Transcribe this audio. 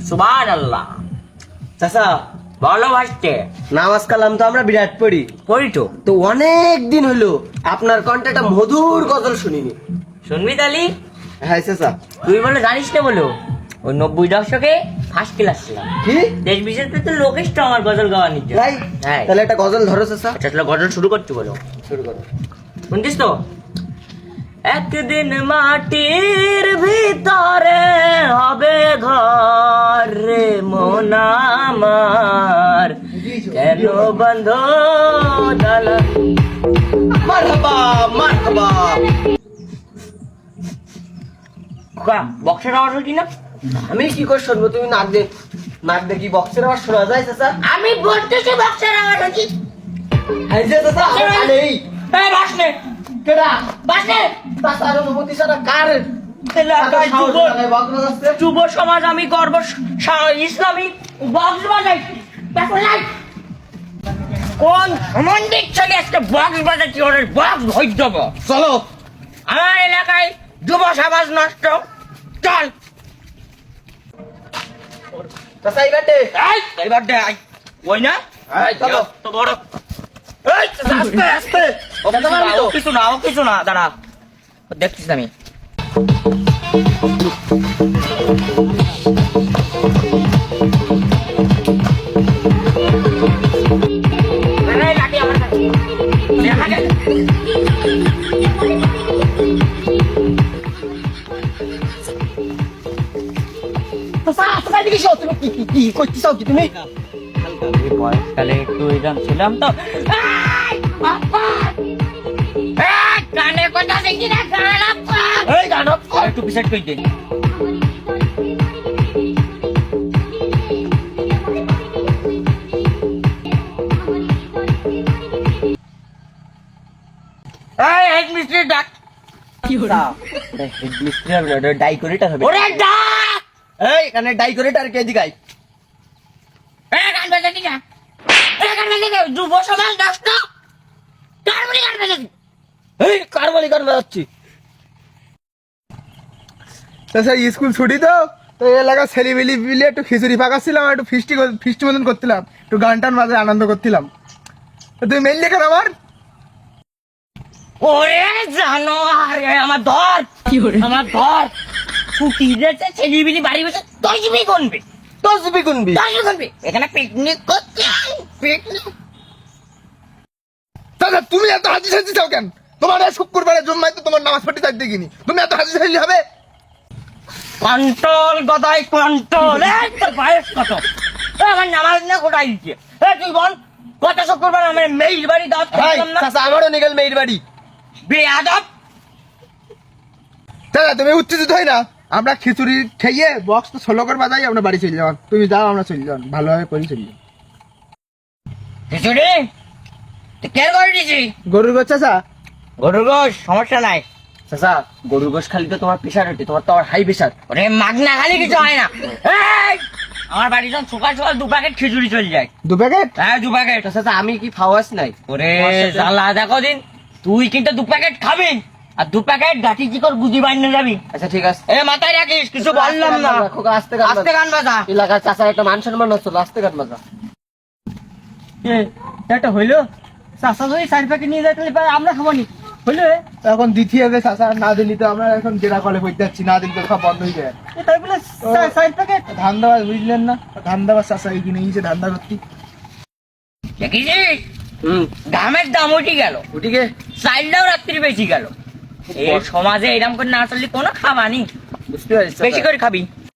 সুবহানাল্লাহ। চাচা বলো ভাসতে। নামাজ কালাম তো আমরা বিরাট পড়ি পড়ি তো। তো অনেক দিন হলো আপনার কণ্ঠে একটা মধুর গজল শুনিনি। শুনবি তালি? হ্যাঁ চাচা। তুই বলে জানিস না বলো, ওই 90 দশকে ফার্স্ট ক্লাস ছিলাম। কি দেশ বিদেশে তো লোকেষ্ট আমার গজল গাওয়া নিতে। তাই? হ্যাঁ। তাহলে একটা গজল ধরো চাচা। আচ্ছা তাহলে গজল শুরু করছি, বলো। শুরু করো। শুনছিস তো? একদিন মাটির ভিতরে হবে ঘর রে মন আমার, কেন বন্ধ দালা। মারহাবা মারহাবা। বক্সের আওয়াজ হচ্ছি না? আমি কি করে শুনবো? তুমি নাক দেখি বক্সের আওয়াজ শোনা যায় চাচা? আমি বলতেছি বক্সের আওয়াজ হচ্ছি। হ্যাঁ যে চাচা আরে এই বাস নে কেডা বাস নে। চাচার অনুমতি ছাড়া কার এলাকায় সাহস লাগায় বক্স বাজাচ্ছে? যুব সমাজ আমি গর্ব ইসলামী বক্স বাজাই। দেখো নাই কোন মন্দির চলে একটা বক্স বাজাচ্ছি, ওদের বক্স হই দেব। চলো আমার এলাকায় যুব সমাজ নষ্ট। চল চাচা এই ব্যাটে এবার দে আই। ওই না চলো। তো বড় এই আস্তে আস্তে। ও কিছু না দাঁড়া, দেখছিস আমি। এই লাঠি আমার কাছে। দেখা যায়। কি করতে চাও কি তুমি? বয়সকালে একটু এরকম ছিলাম তো। কানে কথা দেখি না, এই গানক একটু পিছাট করে দিন। এই হেড মিস্ত্রি ডাক। হেড মিস্ত্রি ডাইকোরেটর হবে। ওরে ডাক। এই এখানে ডাইকোরেটর কে দিগাই? গান বাজাতি না, গান বাজাতি যুব সমাজ নষ্ট। কার বলি গান বাজাতি? এই কার বলি গান বাজাচ্ছি? তাছাড়া স্কুল ছুটি তো তো এলাকার ছেলেমিলি মিলে একটু খিচুড়ি পাকাচ্ছিলাম, একটু ফিস্টি মতন করছিলাম, একটু গান টান বাজে আনন্দ করছিলাম। তো তুমি মেনলি কেন আমার? ওরে জানো আরে আমার ধর ছুটি দিয়েছে, ছেলেবিলি বাড়ি বসে তসবি গুনবে। তসবি গুনবি? এখানে পিকনিক করতে। পিকনিক দাদা তুমি এত হাজি সাজি চাও কেন? তোমার শুক্রবারে জন্মায় তো তোমার নামাজ পড়তে চাইতে দেখিনি, তুমি এত হাজি সাজি হবে? Control Gadai control. তোর বয়স কত? আমার নামাজ না কোটাই দিচ্ছে। তুই বল কত শুক্রবার আমার মেয়ের বাড়ি দাওয়াত করলাম না? চাচা আমারও নিগেল মেয়ের বাড়ি। বেয়াদব। দাদা তুমি উত্তেজিত হয় না, আমরা খিচুড়ি খেয়ে বক্স তো ষোলো করে বাজাই, আমরা বাড়ি চলে যাওয়ান। তুমি যাও, আমরা চলে যাওয়ান, ভালোভাবে করি চলে যাও। খিচুড়ি তুই কে করে দিছি? গরুর গোছ চাচা? গরুর গোশ সমস্যা নাই। চাচা গরুর গোশ খালি তো তোমার প্রেশার হচ্ছে, তোমার তো হাই প্রেশার। ওরে মাগনা খালি কিছু হয় না। এই, আমার বাড়ি যখন সকাল সকাল 2 প্যাকেট খিচুড়ি চলে যায়। 2 প্যাকেট? হ্যাঁ 2 প্যাকেট। চাচা আমি কি ফাওয়াস নাই? ওরে জ্বালা দেখো দিন, তুই কিন্তু 2 প্যাকেট খাবি আর 2 প্যাকেট গাঠি কি কর বুঝি বাইন যাবি। আচ্ছা ঠিক আছে। এ মাথায় রাখিস, কিছু বললাম না। আস্তে আস্তে গান বাজা। এলাকার চাচার একটা মান সম্মান হচ্ছিল, আস্তে গান বাজা। এটা হইলো চাষা যদি 4 প্যাকেট নিয়ে যাই তাহলে আমরা খাবো নি? হইলো এখন দিতে হবে চাচা, না দিলি তো আমরা এখন জেরা কলে পড়তে যাচ্ছি, না দিলে তো সব বন্ধ হয়ে যায়। তাই বলে 4 প্যাকেট ধান দেওয়া বুঝলেন না, ধান দেওয়া চাচা এগিয়ে নিয়েছে ধান্দা করতে। দেখিস দামের দাম উঠে গেল, ওটিকে চাইল্ডাও রাত্রি বেশি গেল। এই সমাজে এরকম করে না চললে কোনো খাবানি। বুঝতে পারছি বেশি করে খাবি।